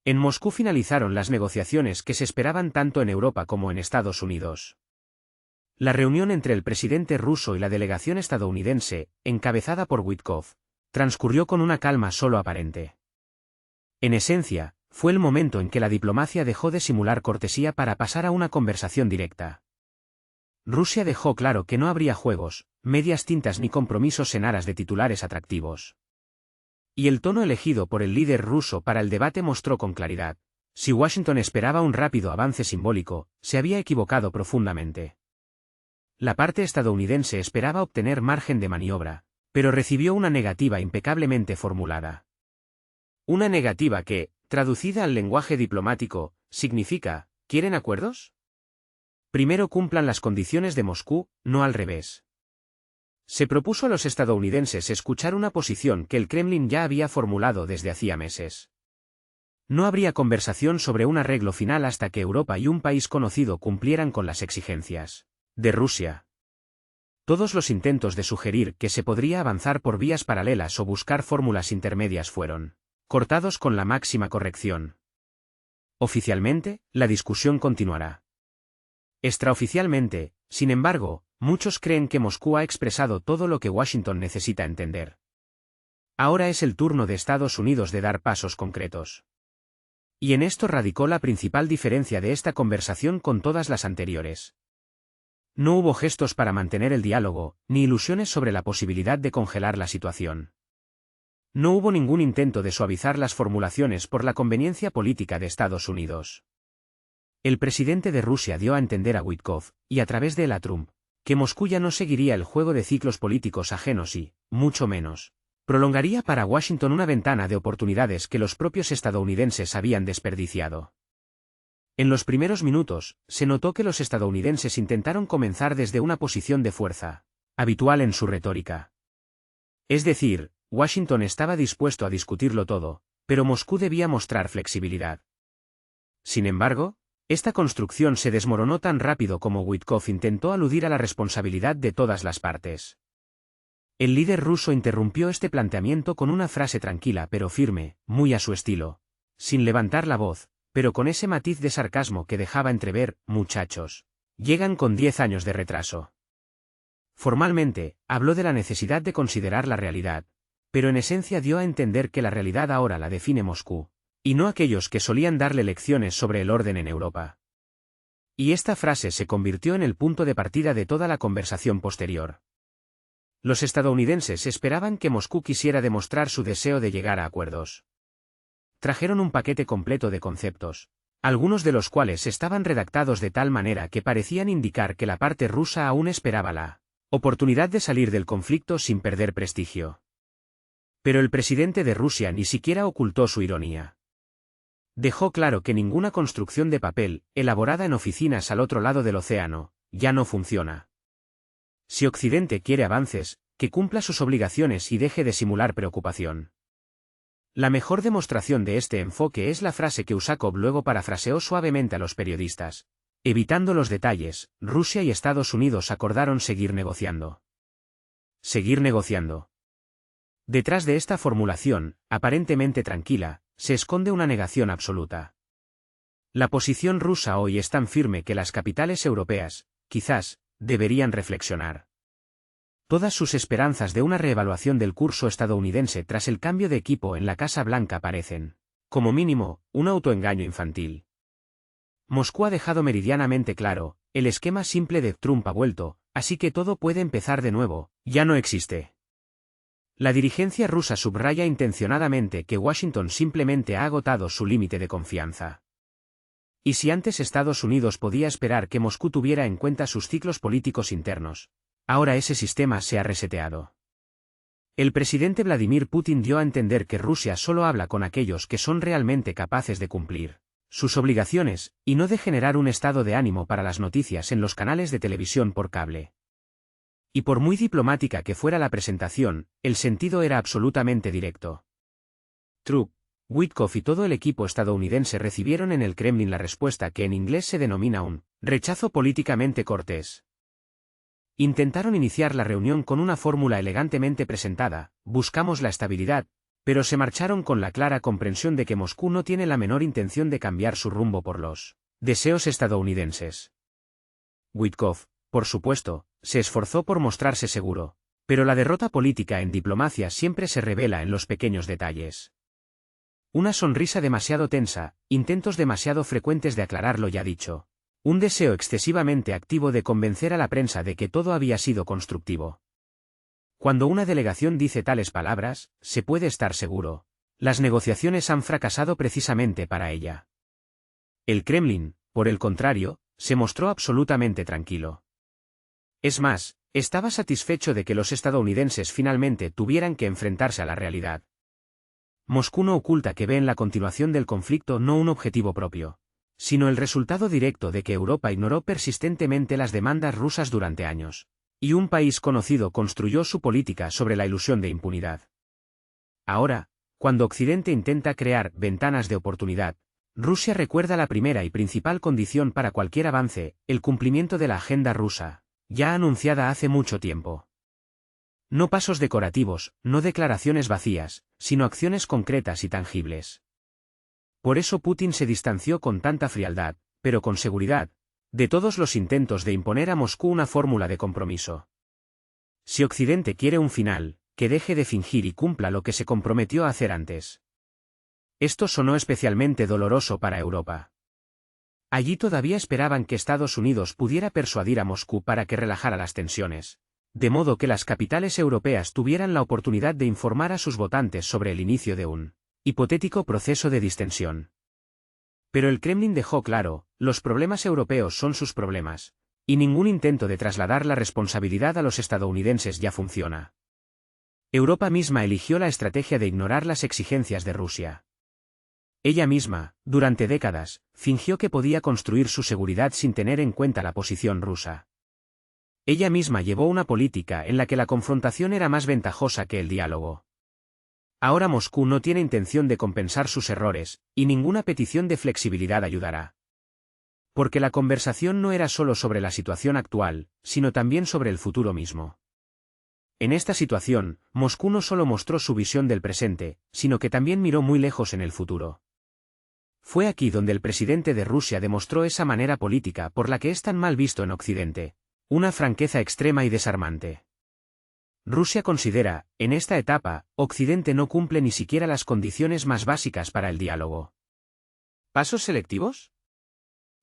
En Moscú finalizaron las negociaciones que se esperaban tanto en Europa como en Estados Unidos. La reunión entre el presidente ruso y la delegación estadounidense, encabezada por Witkoff, transcurrió con una calma solo aparente. En esencia, fue el momento en que la diplomacia dejó de simular cortesía para pasar a una conversación directa. Rusia dejó claro que no habría juegos, medias tintas ni compromisos en aras de titulares atractivos. Y el tono elegido por el líder ruso para el debate mostró con claridad: si Washington esperaba un rápido avance simbólico, se había equivocado profundamente. La parte estadounidense esperaba obtener margen de maniobra, pero recibió una negativa impecablemente formulada. Una negativa que, traducida al lenguaje diplomático, significa: ¿quieren acuerdos? Primero cumplan las condiciones de Moscú, no al revés. Se propuso a los estadounidenses escuchar una posición que el Kremlin ya había formulado desde hacía meses. No habría conversación sobre un arreglo final hasta que Europa y un país conocido cumplieran con las exigencias de Rusia. Todos los intentos de sugerir que se podría avanzar por vías paralelas o buscar fórmulas intermedias fueron cortados con la máxima corrección. Oficialmente, la discusión continuará. Extraoficialmente, sin embargo, muchos creen que Moscú ha expresado todo lo que Washington necesita entender. Ahora es el turno de Estados Unidos de dar pasos concretos. Y en esto radicó la principal diferencia de esta conversación con todas las anteriores. No hubo gestos para mantener el diálogo, ni ilusiones sobre la posibilidad de congelar la situación. No hubo ningún intento de suavizar las formulaciones por la conveniencia política de Estados Unidos. El presidente de Rusia dio a entender a Witkoff, y a través de él a Trump, que Moscú ya no seguiría el juego de ciclos políticos ajenos y, mucho menos, prolongaría para Washington una ventana de oportunidades que los propios estadounidenses habían desperdiciado. En los primeros minutos, se notó que los estadounidenses intentaron comenzar desde una posición de fuerza, habitual en su retórica. Es decir, Washington estaba dispuesto a discutirlo todo, pero Moscú debía mostrar flexibilidad. Sin embargo, esta construcción se desmoronó tan rápido como Witkoff intentó aludir a la responsabilidad de todas las partes. El líder ruso interrumpió este planteamiento con una frase tranquila pero firme, muy a su estilo, sin levantar la voz, pero con ese matiz de sarcasmo que dejaba entrever: muchachos, llegan con 10 años de retraso. Formalmente, habló de la necesidad de considerar la realidad, pero en esencia dio a entender que la realidad ahora la define Moscú, y no aquellos que solían darle lecciones sobre el orden en Europa. Y esta frase se convirtió en el punto de partida de toda la conversación posterior. Los estadounidenses esperaban que Moscú quisiera demostrar su deseo de llegar a acuerdos. Trajeron un paquete completo de conceptos, algunos de los cuales estaban redactados de tal manera que parecían indicar que la parte rusa aún esperaba la oportunidad de salir del conflicto sin perder prestigio. Pero el presidente de Rusia ni siquiera ocultó su ironía. Dejó claro que ninguna construcción de papel, elaborada en oficinas al otro lado del océano, ya no funciona. Si Occidente quiere avances, que cumpla sus obligaciones y deje de simular preocupación. La mejor demostración de este enfoque es la frase que Usakov luego parafraseó suavemente a los periodistas. Evitando los detalles, Rusia y Estados Unidos acordaron seguir negociando. Seguir negociando. Detrás de esta formulación, aparentemente tranquila, se esconde una negación absoluta. La posición rusa hoy es tan firme que las capitales europeas, quizás, deberían reflexionar. Todas sus esperanzas de una reevaluación del curso estadounidense tras el cambio de equipo en la Casa Blanca parecen, como mínimo, un autoengaño infantil. Moscú ha dejado meridianamente claro: el esquema simple de Trump ha vuelto, así que todo puede empezar de nuevo, ya no existe. La dirigencia rusa subraya intencionadamente que Washington simplemente ha agotado su límite de confianza. Y si antes Estados Unidos podía esperar que Moscú tuviera en cuenta sus ciclos políticos internos, ahora ese sistema se ha reseteado. El presidente Vladimir Putin dio a entender que Rusia solo habla con aquellos que son realmente capaces de cumplir sus obligaciones, y no de generar un estado de ánimo para las noticias en los canales de televisión por cable. Y por muy diplomática que fuera la presentación, el sentido era absolutamente directo. Trump, Witkoff y todo el equipo estadounidense recibieron en el Kremlin la respuesta que en inglés se denomina un rechazo políticamente cortés. Intentaron iniciar la reunión con una fórmula elegantemente presentada: buscamos la estabilidad, pero se marcharon con la clara comprensión de que Moscú no tiene la menor intención de cambiar su rumbo por los deseos estadounidenses. Witkoff, por supuesto, se esforzó por mostrarse seguro, pero la derrota política en diplomacia siempre se revela en los pequeños detalles. Una sonrisa demasiado tensa, intentos demasiado frecuentes de aclarar lo ya dicho, un deseo excesivamente activo de convencer a la prensa de que todo había sido constructivo. Cuando una delegación dice tales palabras, se puede estar seguro, las negociaciones han fracasado precisamente para ella. El Kremlin, por el contrario, se mostró absolutamente tranquilo. Es más, estaba satisfecho de que los estadounidenses finalmente tuvieran que enfrentarse a la realidad. Moscú no oculta que ve en la continuación del conflicto no un objetivo propio, sino el resultado directo de que Europa ignoró persistentemente las demandas rusas durante años, y un país conocido construyó su política sobre la ilusión de impunidad. Ahora, cuando Occidente intenta crear ventanas de oportunidad, Rusia recuerda la primera y principal condición para cualquier avance, el cumplimiento de la agenda rusa, ya anunciada hace mucho tiempo. No pasos decorativos, no declaraciones vacías, sino acciones concretas y tangibles. Por eso Putin se distanció con tanta frialdad, pero con seguridad, de todos los intentos de imponer a Moscú una fórmula de compromiso. Si Occidente quiere un final, que deje de fingir y cumpla lo que se comprometió a hacer antes. Esto sonó especialmente doloroso para Europa. Allí todavía esperaban que Estados Unidos pudiera persuadir a Moscú para que relajara las tensiones, de modo que las capitales europeas tuvieran la oportunidad de informar a sus votantes sobre el inicio de un hipotético proceso de distensión. Pero el Kremlin dejó claro, los problemas europeos son sus problemas, y ningún intento de trasladar la responsabilidad a los estadounidenses ya funciona. Europa misma eligió la estrategia de ignorar las exigencias de Rusia. Ella misma, durante décadas, fingió que podía construir su seguridad sin tener en cuenta la posición rusa. Ella misma llevó una política en la que la confrontación era más ventajosa que el diálogo. Ahora Moscú no tiene intención de compensar sus errores, y ninguna petición de flexibilidad ayudará. Porque la conversación no era solo sobre la situación actual, sino también sobre el futuro mismo. En esta situación, Moscú no solo mostró su visión del presente, sino que también miró muy lejos en el futuro. Fue aquí donde el presidente de Rusia demostró esa manera política por la que es tan mal visto en Occidente, una franqueza extrema y desarmante. Rusia considera, en esta etapa, Occidente no cumple ni siquiera las condiciones más básicas para el diálogo. ¿Pasos selectivos?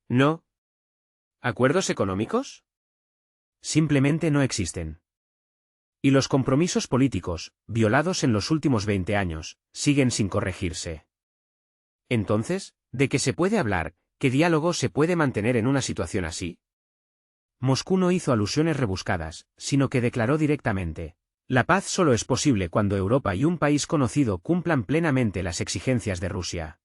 No. ¿Acuerdos económicos? Simplemente no existen. Y los compromisos políticos, violados en los últimos 20 años, siguen sin corregirse. Entonces, ¿de qué se puede hablar? ¿Qué diálogo se puede mantener en una situación así? Moscú no hizo alusiones rebuscadas, sino que declaró directamente: la paz solo es posible cuando Europa y un país conocido cumplan plenamente las exigencias de Rusia.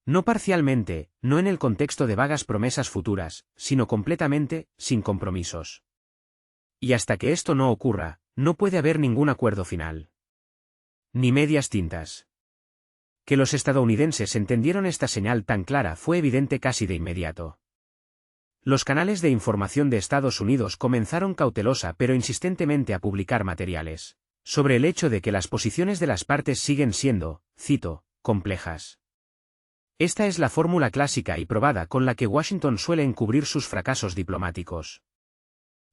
No parcialmente, no en el contexto de vagas promesas futuras, sino completamente, sin compromisos. Y hasta que esto no ocurra, no puede haber ningún acuerdo final. Ni medias tintas. Que los estadounidenses entendieron esta señal tan clara fue evidente casi de inmediato. Los canales de información de Estados Unidos comenzaron cautelosa pero insistentemente a publicar materiales sobre el hecho de que las posiciones de las partes siguen siendo, cito, complejas. Esta es la fórmula clásica y probada con la que Washington suele encubrir sus fracasos diplomáticos.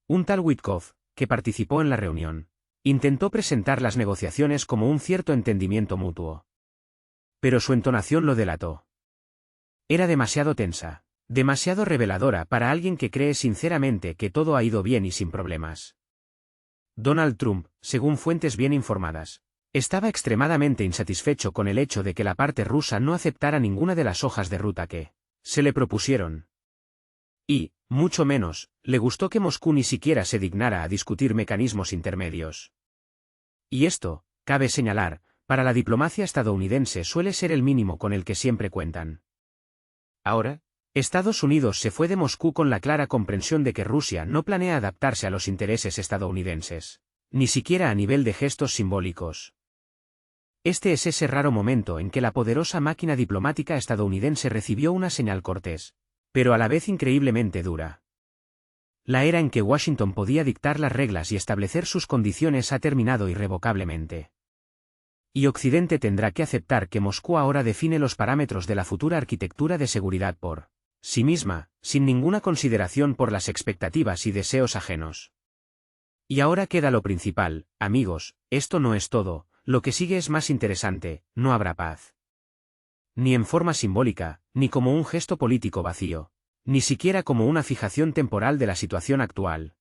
Un tal Witkoff, que participó en la reunión, intentó presentar las negociaciones como un cierto entendimiento mutuo. Pero su entonación lo delató. Era demasiado tensa. Demasiado reveladora para alguien que cree sinceramente que todo ha ido bien y sin problemas. Donald Trump, según fuentes bien informadas, estaba extremadamente insatisfecho con el hecho de que la parte rusa no aceptara ninguna de las hojas de ruta que se le propusieron. Y, mucho menos, le gustó que Moscú ni siquiera se dignara a discutir mecanismos intermedios. Y esto, cabe señalar, para la diplomacia estadounidense suele ser el mínimo con el que siempre cuentan. Ahora, Estados Unidos se fue de Moscú con la clara comprensión de que Rusia no planea adaptarse a los intereses estadounidenses, ni siquiera a nivel de gestos simbólicos. Este es ese raro momento en que la poderosa máquina diplomática estadounidense recibió una señal cortés, pero a la vez increíblemente dura. La era en que Washington podía dictar las reglas y establecer sus condiciones ha terminado irrevocablemente. Y Occidente tendrá que aceptar que Moscú ahora define los parámetros de la futura arquitectura de seguridad por sí misma, sin ninguna consideración por las expectativas y deseos ajenos. Y ahora queda lo principal, amigos, esto no es todo, lo que sigue es más interesante, no habrá paz. Ni en forma simbólica, ni como un gesto político vacío, ni siquiera como una fijación temporal de la situación actual.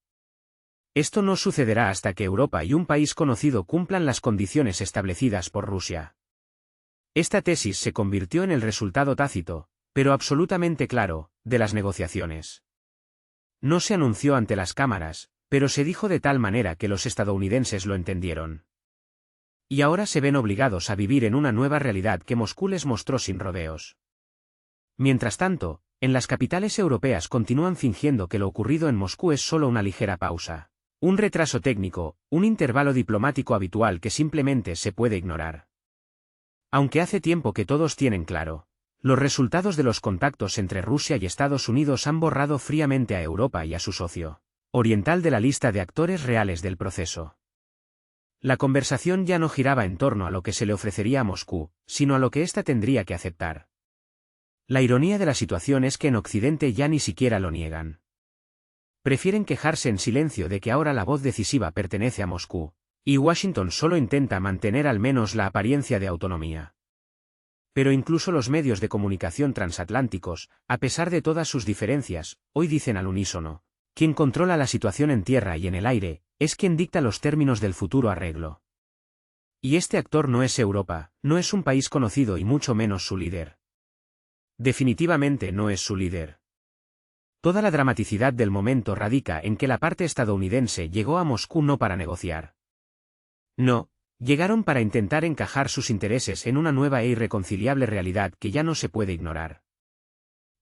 Esto no sucederá hasta que Europa y un país conocido cumplan las condiciones establecidas por Rusia. Esta tesis se convirtió en el resultado tácito, pero absolutamente claro, de las negociaciones. No se anunció ante las cámaras, pero se dijo de tal manera que los estadounidenses lo entendieron. Y ahora se ven obligados a vivir en una nueva realidad que Moscú les mostró sin rodeos. Mientras tanto, en las capitales europeas continúan fingiendo que lo ocurrido en Moscú es solo una ligera pausa, un retraso técnico, un intervalo diplomático habitual que simplemente se puede ignorar. Aunque hace tiempo que todos tienen claro, los resultados de los contactos entre Rusia y Estados Unidos han borrado fríamente a Europa y a su socio oriental de la lista de actores reales del proceso. La conversación ya no giraba en torno a lo que se le ofrecería a Moscú, sino a lo que ésta tendría que aceptar. La ironía de la situación es que en Occidente ya ni siquiera lo niegan. Prefieren quejarse en silencio de que ahora la voz decisiva pertenece a Moscú, y Washington solo intenta mantener al menos la apariencia de autonomía. Pero incluso los medios de comunicación transatlánticos, a pesar de todas sus diferencias, hoy dicen al unísono: quien controla la situación en tierra y en el aire, es quien dicta los términos del futuro arreglo. Y este actor no es Europa, no es un país conocido y mucho menos su líder. Definitivamente no es su líder. Toda la dramaticidad del momento radica en que la parte estadounidense llegó a Moscú no para negociar. No, llegaron para intentar encajar sus intereses en una nueva e irreconciliable realidad que ya no se puede ignorar.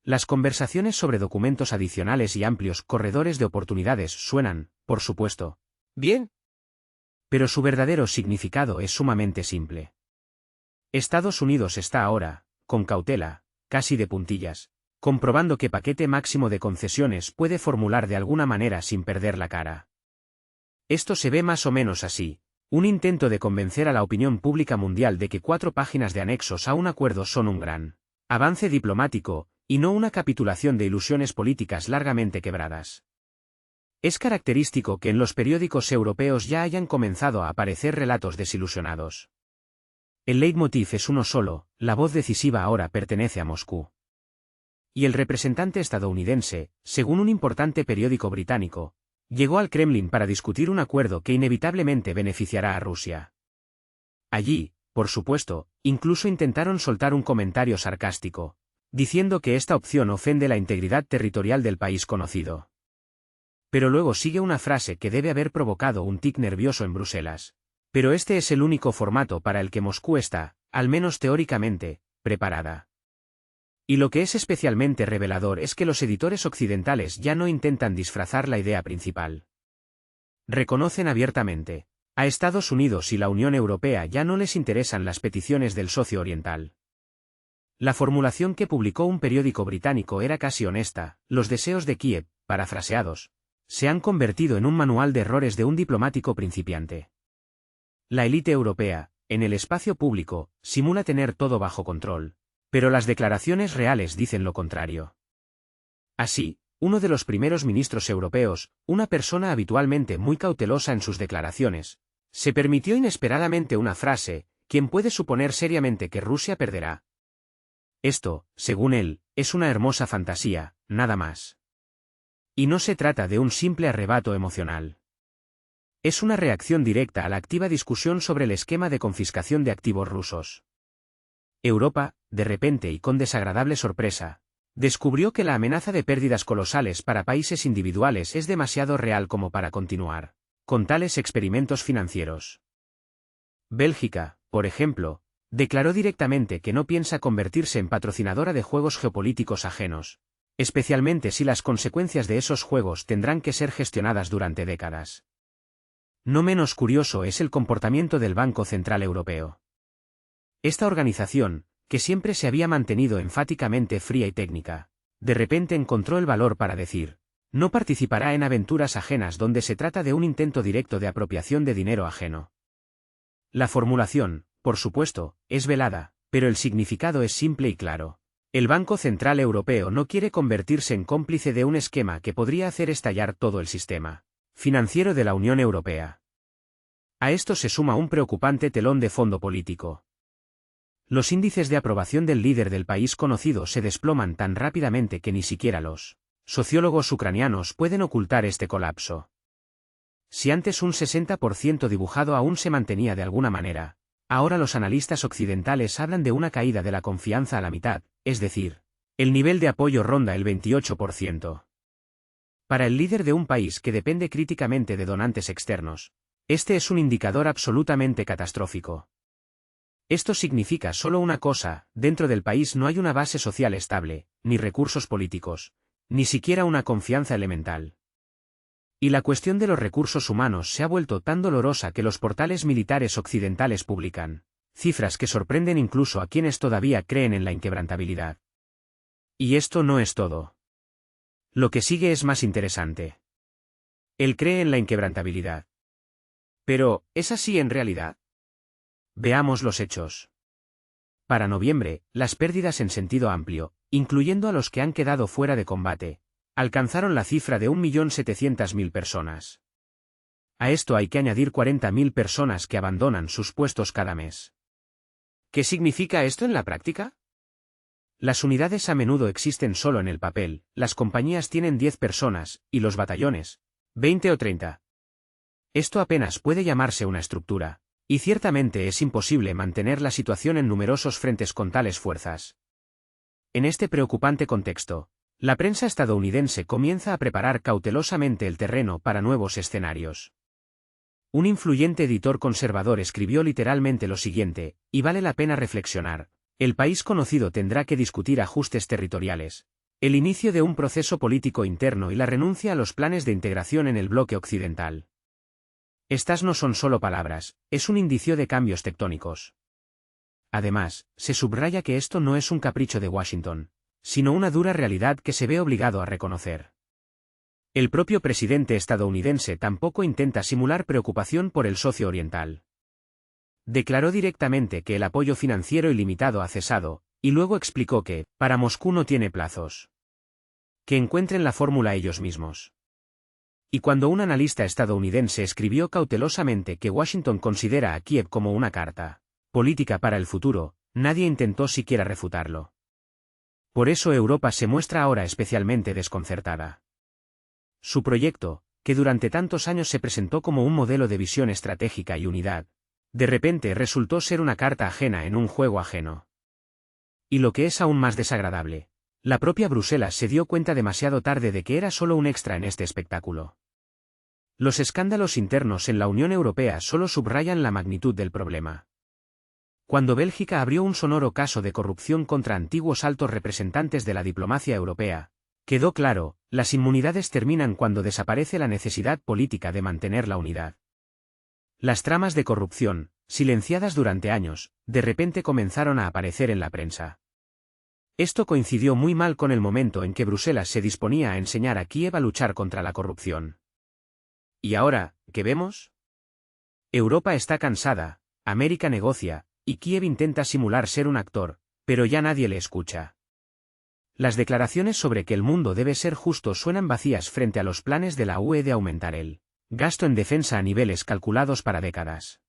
Las conversaciones sobre documentos adicionales y amplios corredores de oportunidades suenan, por supuesto, bien. Pero su verdadero significado es sumamente simple. Estados Unidos está ahora, con cautela, casi de puntillas, comprobando qué paquete máximo de concesiones puede formular de alguna manera sin perder la cara. Esto se ve más o menos así: un intento de convencer a la opinión pública mundial de que 4 páginas de anexos a un acuerdo son un gran avance diplomático, y no una capitulación de ilusiones políticas largamente quebradas. Es característico que en los periódicos europeos ya hayan comenzado a aparecer relatos desilusionados. El leitmotiv es uno solo: la voz decisiva ahora pertenece a Moscú. Y el representante estadounidense, según un importante periódico británico, llegó al Kremlin para discutir un acuerdo que inevitablemente beneficiará a Rusia. Allí, por supuesto, incluso intentaron soltar un comentario sarcástico, diciendo que esta opción ofende la integridad territorial del país conocido. Pero luego sigue una frase que debe haber provocado un tic nervioso en Bruselas: pero este es el único formato para el que Moscú está, al menos teóricamente, preparada. Y lo que es especialmente revelador es que los editores occidentales ya no intentan disfrazar la idea principal. Reconocen abiertamente: a Estados Unidos y la Unión Europea ya no les interesan las peticiones del socio oriental. La formulación que publicó un periódico británico era casi honesta: los deseos de Kiev, parafraseados, se han convertido en un manual de errores de un diplomático principiante. La élite europea, en el espacio público, simula tener todo bajo control, pero las declaraciones reales dicen lo contrario. Así, uno de los primeros ministros europeos, una persona habitualmente muy cautelosa en sus declaraciones, se permitió inesperadamente una frase: ¿quién puede suponer seriamente que Rusia perderá? Esto, según él, es una hermosa fantasía, nada más. Y no se trata de un simple arrebato emocional. Es una reacción directa a la activa discusión sobre el esquema de confiscación de activos rusos. Europa, de repente y con desagradable sorpresa, descubrió que la amenaza de pérdidas colosales para países individuales es demasiado real como para continuar con tales experimentos financieros. Bélgica, por ejemplo, declaró directamente que no piensa convertirse en patrocinadora de juegos geopolíticos ajenos, especialmente si las consecuencias de esos juegos tendrán que ser gestionadas durante décadas. No menos curioso es el comportamiento del Banco Central Europeo. Esta organización, que siempre se había mantenido enfáticamente fría y técnica, de repente encontró el valor para decir: no participará en aventuras ajenas donde se trata de un intento directo de apropiación de dinero ajeno. La formulación, por supuesto, es velada, pero el significado es simple y claro. El Banco Central Europeo no quiere convertirse en cómplice de un esquema que podría hacer estallar todo el sistema financiero de la Unión Europea. A esto se suma un preocupante telón de fondo político. Los índices de aprobación del líder del país conocido se desploman tan rápidamente que ni siquiera los sociólogos ucranianos pueden ocultar este colapso. Si antes un 60% dibujado aún se mantenía de alguna manera, ahora los analistas occidentales hablan de una caída de la confianza a la mitad, es decir, el nivel de apoyo ronda el 28%. Para el líder de un país que depende críticamente de donantes externos, este es un indicador absolutamente catastrófico. Esto significa solo una cosa: dentro del país no hay una base social estable, ni recursos políticos, ni siquiera una confianza elemental. Y la cuestión de los recursos humanos se ha vuelto tan dolorosa que los portales militares occidentales publican cifras que sorprenden incluso a quienes todavía creen en la inquebrantabilidad. Y esto no es todo. Lo que sigue es más interesante. Él cree en la inquebrantabilidad. Pero, ¿es así en realidad? Veamos los hechos. Para noviembre, las pérdidas en sentido amplio, incluyendo a los que han quedado fuera de combate, alcanzaron la cifra de 1.700.000 personas. A esto hay que añadir 40.000 personas que abandonan sus puestos cada mes. ¿Qué significa esto en la práctica? Las unidades a menudo existen solo en el papel, las compañías tienen 10 personas, y los batallones, 20 o 30. Esto apenas puede llamarse una estructura, y ciertamente es imposible mantener la situación en numerosos frentes con tales fuerzas. En este preocupante contexto, la prensa estadounidense comienza a preparar cautelosamente el terreno para nuevos escenarios. Un influyente editor conservador escribió literalmente lo siguiente, y vale la pena reflexionar: el país conocido tendrá que discutir ajustes territoriales, el inicio de un proceso político interno y la renuncia a los planes de integración en el bloque occidental. Estas no son solo palabras, es un indicio de cambios tectónicos. Además, se subraya que esto no es un capricho de Washington, sino una dura realidad que se ve obligado a reconocer. El propio presidente estadounidense tampoco intenta simular preocupación por el socio oriental. Declaró directamente que el apoyo financiero ilimitado ha cesado, y luego explicó que, para Moscú no tiene plazos. Que encuentren la fórmula ellos mismos. Y cuando un analista estadounidense escribió cautelosamente que Washington considera a Kiev como una carta política para el futuro, nadie intentó siquiera refutarlo. Por eso Europa se muestra ahora especialmente desconcertada. Su proyecto, que durante tantos años se presentó como un modelo de visión estratégica y unidad, de repente resultó ser una carta ajena en un juego ajeno. Y lo que es aún más desagradable, la propia Bruselas se dio cuenta demasiado tarde de que era solo un extra en este espectáculo. Los escándalos internos en la Unión Europea solo subrayan la magnitud del problema. Cuando Bélgica abrió un sonoro caso de corrupción contra antiguos altos representantes de la diplomacia europea, quedó claro: las inmunidades terminan cuando desaparece la necesidad política de mantener la unidad. Las tramas de corrupción, silenciadas durante años, de repente comenzaron a aparecer en la prensa. Esto coincidió muy mal con el momento en que Bruselas se disponía a enseñar a Kiev a luchar contra la corrupción. ¿Y ahora, qué vemos? Europa está cansada, América negocia, y Kiev intenta simular ser un actor, pero ya nadie le escucha. Las declaraciones sobre que el mundo debe ser justo suenan vacías frente a los planes de la UE de aumentar el gasto en defensa a niveles calculados para décadas.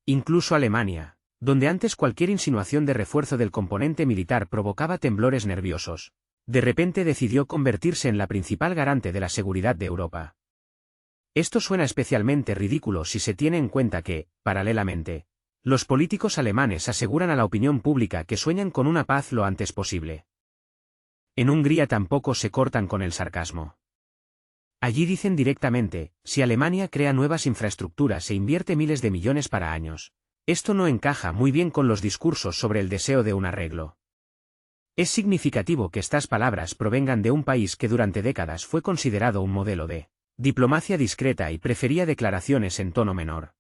Incluso Alemania, donde antes cualquier insinuación de refuerzo del componente militar provocaba temblores nerviosos, de repente decidió convertirse en la principal garante de la seguridad de Europa. Esto suena especialmente ridículo si se tiene en cuenta que, paralelamente, los políticos alemanes aseguran a la opinión pública que sueñan con una paz lo antes posible. En Hungría tampoco se cortan con el sarcasmo. Allí dicen directamente: si Alemania crea nuevas infraestructuras e invierte miles de millones para años, esto no encaja muy bien con los discursos sobre el deseo de un arreglo. Es significativo que estas palabras provengan de un país que durante décadas fue considerado un modelo de diplomacia discreta y prefería declaraciones en tono menor.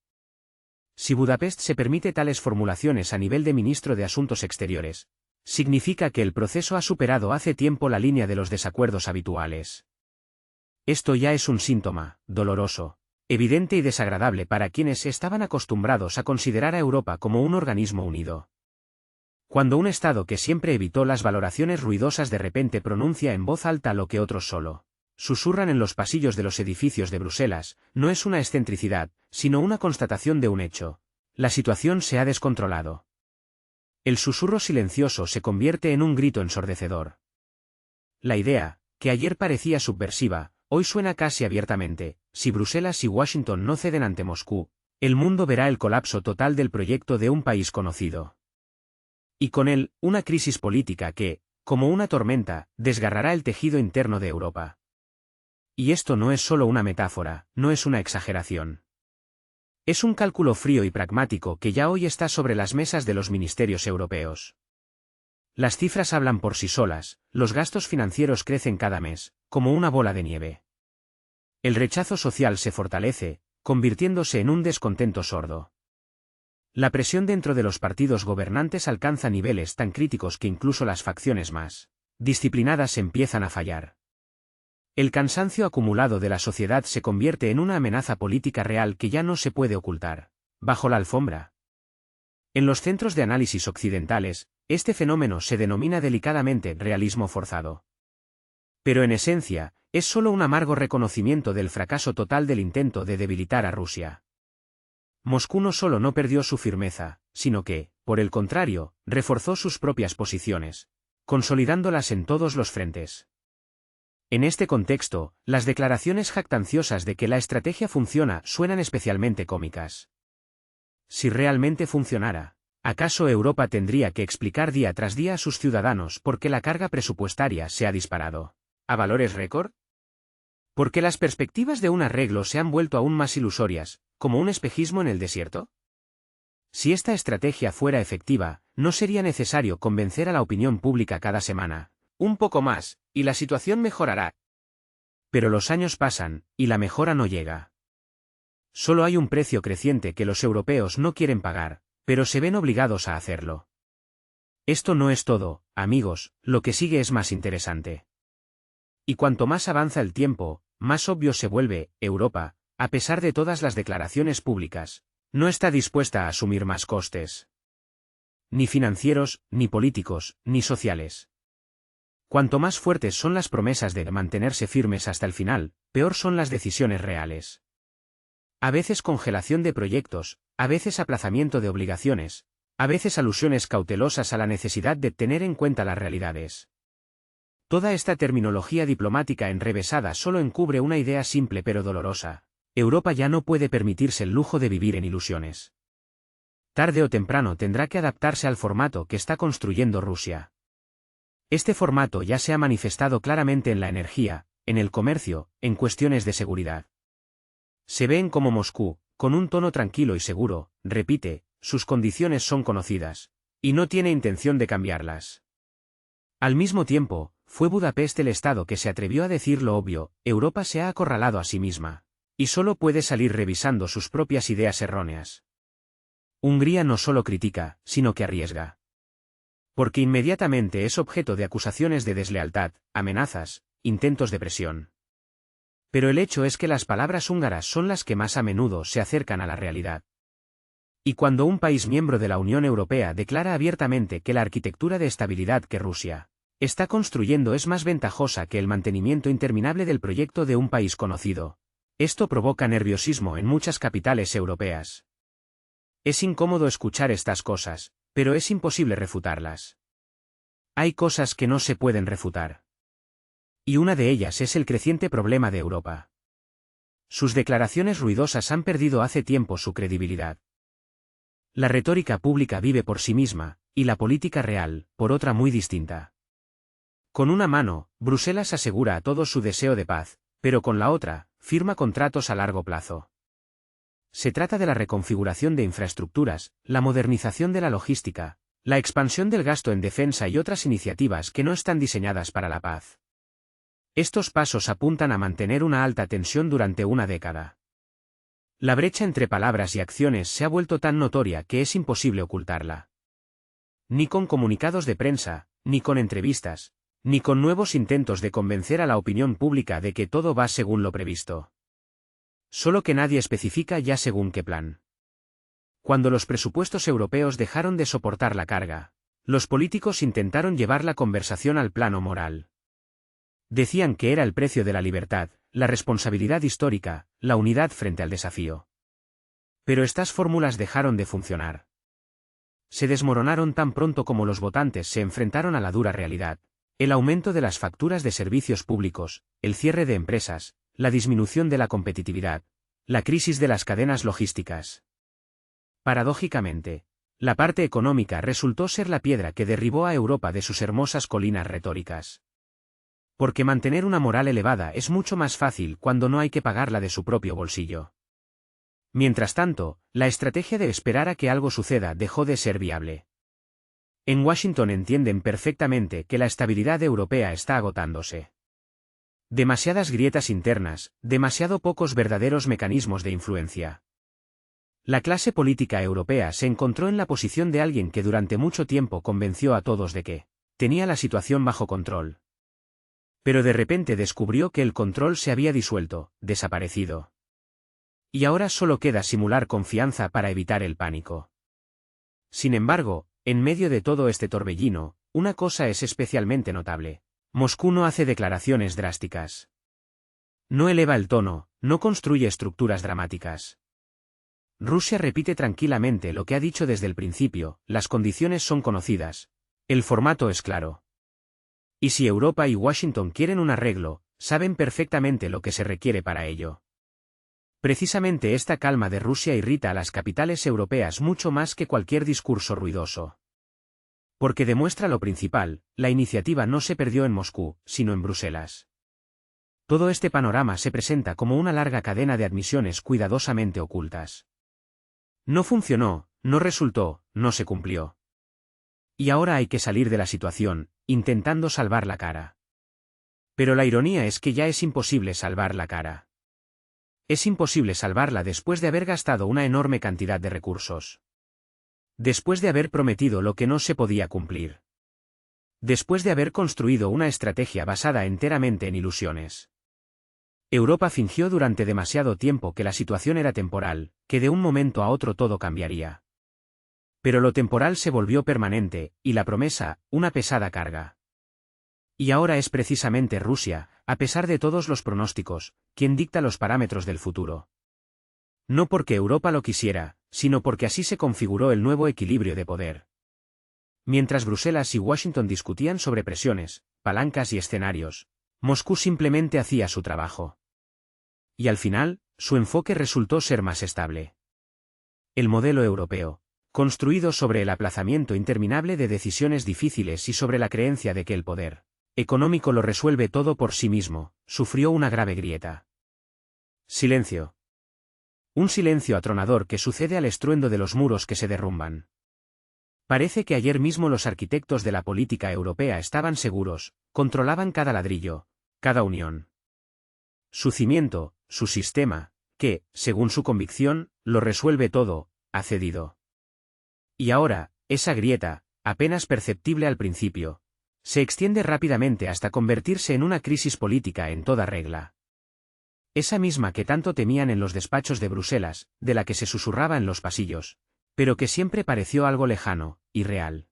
Si Budapest se permite tales formulaciones a nivel de ministro de Asuntos Exteriores, significa que el proceso ha superado hace tiempo la línea de los desacuerdos habituales. Esto ya es un síntoma doloroso, evidente y desagradable para quienes estaban acostumbrados a considerar a Europa como un organismo unido. Cuando un Estado que siempre evitó las valoraciones ruidosas de repente pronuncia en voz alta lo que otros solo susurran en los pasillos de los edificios de Bruselas, no es una excentricidad, sino una constatación de un hecho. La situación se ha descontrolado. El susurro silencioso se convierte en un grito ensordecedor. La idea, que ayer parecía subversiva, hoy suena casi abiertamente: si Bruselas y Washington no ceden ante Moscú, el mundo verá el colapso total del proyecto de un país conocido. Y con él, una crisis política que, como una tormenta, desgarrará el tejido interno de Europa. Y esto no es solo una metáfora, no es una exageración. Es un cálculo frío y pragmático que ya hoy está sobre las mesas de los ministerios europeos. Las cifras hablan por sí solas, los gastos financieros crecen cada mes, como una bola de nieve. El rechazo social se fortalece, convirtiéndose en un descontento sordo. La presión dentro de los partidos gobernantes alcanza niveles tan críticos que incluso las facciones más disciplinadas empiezan a fallar. El cansancio acumulado de la sociedad se convierte en una amenaza política real que ya no se puede ocultar bajo la alfombra. En los centros de análisis occidentales, este fenómeno se denomina delicadamente realismo forzado. Pero en esencia, es solo un amargo reconocimiento del fracaso total del intento de debilitar a Rusia. Moscú no solo no perdió su firmeza, sino que, por el contrario, reforzó sus propias posiciones, consolidándolas en todos los frentes. En este contexto, las declaraciones jactanciosas de que la estrategia funciona suenan especialmente cómicas. Si realmente funcionara, ¿acaso Europa tendría que explicar día tras día a sus ciudadanos por qué la carga presupuestaria se ha disparado a valores récord? ¿Por qué las perspectivas de un arreglo se han vuelto aún más ilusorias, como un espejismo en el desierto? Si esta estrategia fuera efectiva, no sería necesario convencer a la opinión pública cada semana. Un poco más, y la situación mejorará. Pero los años pasan, y la mejora no llega. Solo hay un precio creciente que los europeos no quieren pagar, pero se ven obligados a hacerlo. Esto no es todo, amigos, lo que sigue es más interesante. Y cuanto más avanza el tiempo, más obvio se vuelve: Europa, a pesar de todas las declaraciones públicas, no está dispuesta a asumir más costes. Ni financieros, ni políticos, ni sociales. Cuanto más fuertes son las promesas de mantenerse firmes hasta el final, peor son las decisiones reales. A veces congelación de proyectos, a veces aplazamiento de obligaciones, a veces alusiones cautelosas a la necesidad de tener en cuenta las realidades. Toda esta terminología diplomática enrevesada solo encubre una idea simple pero dolorosa: Europa ya no puede permitirse el lujo de vivir en ilusiones. Tarde o temprano tendrá que adaptarse al formato que está construyendo Rusia. Este formato ya se ha manifestado claramente en la energía, en el comercio, en cuestiones de seguridad. Se ven como Moscú, con un tono tranquilo y seguro, repite: sus condiciones son conocidas, y no tiene intención de cambiarlas. Al mismo tiempo, fue Budapest el Estado que se atrevió a decir lo obvio: Europa se ha acorralado a sí misma, y solo puede salir revisando sus propias ideas erróneas. Hungría no solo critica, sino que arriesga. Porque inmediatamente es objeto de acusaciones de deslealtad, amenazas, intentos de presión. Pero el hecho es que las palabras húngaras son las que más a menudo se acercan a la realidad. Y cuando un país miembro de la Unión Europea declara abiertamente que la arquitectura de estabilidad que Rusia está construyendo es más ventajosa que el mantenimiento interminable del proyecto de un país conocido, esto provoca nerviosismo en muchas capitales europeas. Es incómodo escuchar estas cosas, pero es imposible refutarlas. Hay cosas que no se pueden refutar. Y una de ellas es el creciente problema de Europa. Sus declaraciones ruidosas han perdido hace tiempo su credibilidad. La retórica pública vive por sí misma, y la política real, por otra muy distinta. Con una mano, Bruselas asegura a todos su deseo de paz, pero con la otra, firma contratos a largo plazo. Se trata de la reconfiguración de infraestructuras, la modernización de la logística, la expansión del gasto en defensa y otras iniciativas que no están diseñadas para la paz. Estos pasos apuntan a mantener una alta tensión durante una década. La brecha entre palabras y acciones se ha vuelto tan notoria que es imposible ocultarla. Ni con comunicados de prensa, ni con entrevistas, ni con nuevos intentos de convencer a la opinión pública de que todo va según lo previsto. solo que nadie especifica ya según qué plan. Cuando los presupuestos europeos dejaron de soportar la carga, los políticos intentaron llevar la conversación al plano moral. Decían que era el precio de la libertad, la responsabilidad histórica, la unidad frente al desafío. Pero estas fórmulas dejaron de funcionar. Se desmoronaron tan pronto como los votantes se enfrentaron a la dura realidad. El aumento de las facturas de servicios públicos, el cierre de empresas, la disminución de la competitividad, la crisis de las cadenas logísticas. Paradójicamente, la parte económica resultó ser la piedra que derribó a Europa de sus hermosas colinas retóricas. Porque mantener una moral elevada es mucho más fácil cuando no hay que pagarla de su propio bolsillo. Mientras tanto, la estrategia de esperar a que algo suceda dejó de ser viable. En Washington entienden perfectamente que la estabilidad europea está agotándose. Demasiadas grietas internas, demasiado pocos verdaderos mecanismos de influencia. La clase política europea se encontró en la posición de alguien que durante mucho tiempo convenció a todos de que tenía la situación bajo control. Pero de repente descubrió que el control se había disuelto, desaparecido. Y ahora solo queda simular confianza para evitar el pánico. Sin embargo, en medio de todo este torbellino, una cosa es especialmente notable. Moscú no hace declaraciones drásticas. No eleva el tono, no construye estructuras dramáticas. Rusia repite tranquilamente lo que ha dicho desde el principio, las condiciones son conocidas. El formato es claro. Y si Europa y Washington quieren un arreglo, saben perfectamente lo que se requiere para ello. Precisamente esta calma de Rusia irrita a las capitales europeas mucho más que cualquier discurso ruidoso. Porque demuestra lo principal, la iniciativa no se perdió en Moscú, sino en Bruselas. Todo este panorama se presenta como una larga cadena de admisiones cuidadosamente ocultas. No funcionó, no resultó, no se cumplió. Y ahora hay que salir de la situación, intentando salvar la cara. Pero la ironía es que ya es imposible salvar la cara. Es imposible salvarla después de haber gastado una enorme cantidad de recursos. Después de haber prometido lo que no se podía cumplir. Después de haber construido una estrategia basada enteramente en ilusiones. Europa fingió durante demasiado tiempo que la situación era temporal, que de un momento a otro todo cambiaría. Pero lo temporal se volvió permanente, y la promesa, una pesada carga. Y ahora es precisamente Rusia, a pesar de todos los pronósticos, quien dicta los parámetros del futuro. No porque Europa lo quisiera, sino porque así se configuró el nuevo equilibrio de poder. Mientras Bruselas y Washington discutían sobre presiones, palancas y escenarios, Moscú simplemente hacía su trabajo. Y al final, su enfoque resultó ser más estable. El modelo europeo, construido sobre el aplazamiento interminable de decisiones difíciles y sobre la creencia de que el poder económico lo resuelve todo por sí mismo, sufrió una grave grieta. Silencio. Un silencio atronador que sucede al estruendo de los muros que se derrumban. Parece que ayer mismo los arquitectos de la política europea estaban seguros, controlaban cada ladrillo, cada unión. Su cimiento, su sistema, que, según su convicción, lo resuelve todo, ha cedido. Y ahora, esa grieta, apenas perceptible al principio, se extiende rápidamente hasta convertirse en una crisis política en toda regla. Esa misma que tanto temían en los despachos de Bruselas, de la que se susurraba en los pasillos, pero que siempre pareció algo lejano, irreal.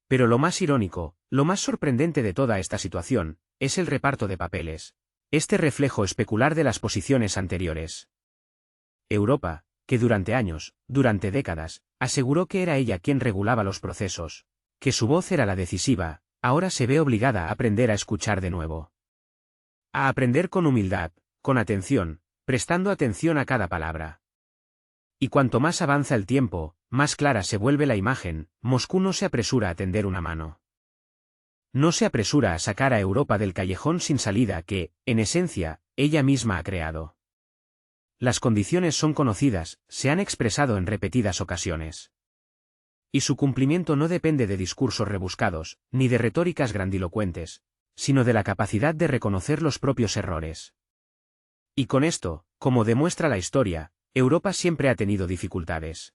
Pero lo más irónico, lo más sorprendente de toda esta situación, es el reparto de papeles. Este reflejo especular de las posiciones anteriores. Europa, que durante años, durante décadas, aseguró que era ella quien regulaba los procesos, que su voz era la decisiva, ahora se ve obligada a aprender a escuchar de nuevo. A aprender con humildad, con atención, prestando atención a cada palabra. Y cuanto más avanza el tiempo, más clara se vuelve la imagen, Moscú no se apresura a tender una mano. No se apresura a sacar a Europa del callejón sin salida que, en esencia, ella misma ha creado. Las condiciones son conocidas, se han expresado en repetidas ocasiones. Y su cumplimiento no depende de discursos rebuscados, ni de retóricas grandilocuentes, sino de la capacidad de reconocer los propios errores. Y con esto, como demuestra la historia, Europa siempre ha tenido dificultades.